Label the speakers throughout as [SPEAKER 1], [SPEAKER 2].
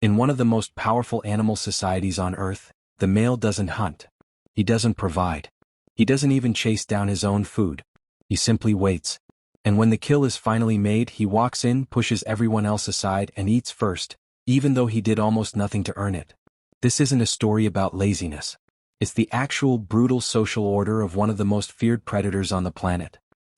[SPEAKER 1] In one of the most powerful animal societies on Earth, the male doesn't hunt. He doesn't provide. He doesn't even chase down his own food. He simply waits. And when the kill is finally made, he walks in, pushes everyone else aside, and eats first, even though he did almost nothing to earn it. This isn't a story about laziness. It's the actual brutal social order of one of the most feared predators on the planet.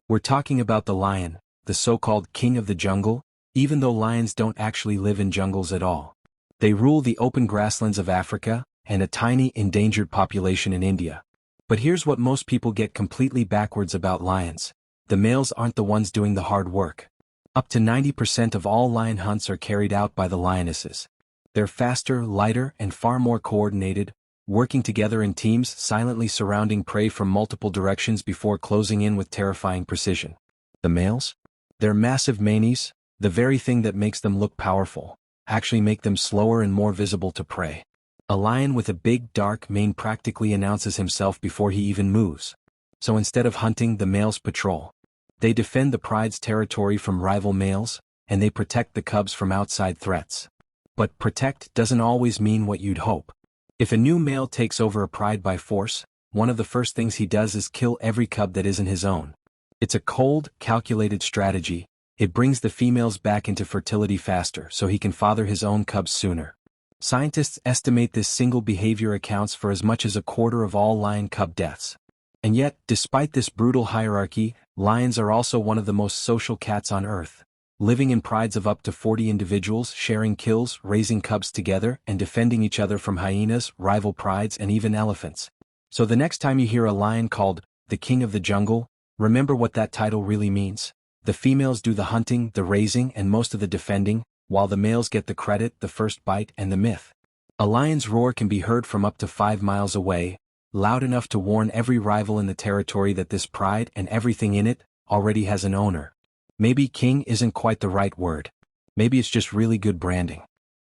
[SPEAKER 1] We're talking about the lion, the so-called king of the jungle, even though lions don't actually live in jungles at all. They rule the open grasslands of Africa, and a tiny endangered population in India. But here's what most people get completely backwards about lions. The males aren't the ones doing the hard work. Up to 90% of all lion hunts are carried out by the lionesses. They're faster, lighter, and far more coordinated, working together in teams, silently surrounding prey from multiple directions before closing in with terrifying precision. The males? They're massive manes, the very thing that makes them look powerful, actually make them slower and more visible to prey. A lion with a big dark mane practically announces himself before he even moves. So instead of hunting, the males patrol. They defend the pride's territory from rival males, and they protect the cubs from outside threats. But protect doesn't always mean what you'd hope. If a new male takes over a pride by force, one of the first things he does is kill every cub that isn't his own. It's a cold, calculated strategy. It brings the females back into fertility faster so he can father his own cubs sooner. Scientists estimate this single behavior accounts for as much as a quarter of all lion cub deaths. And yet, despite this brutal hierarchy, lions are also one of the most social cats on Earth, living in prides of up to 40 individuals, sharing kills, raising cubs together, and defending each other from hyenas, rival prides, and even elephants. So the next time you hear a lion called the king of the jungle, remember what that title really means. The females do the hunting, the raising, and most of the defending, while the males get the credit, the first bite, and the myth. A lion's roar can be heard from up to 5 miles away, loud enough to warn every rival in the territory that this pride and everything in it already has an owner. Maybe king isn't quite the right word. Maybe it's just really good branding.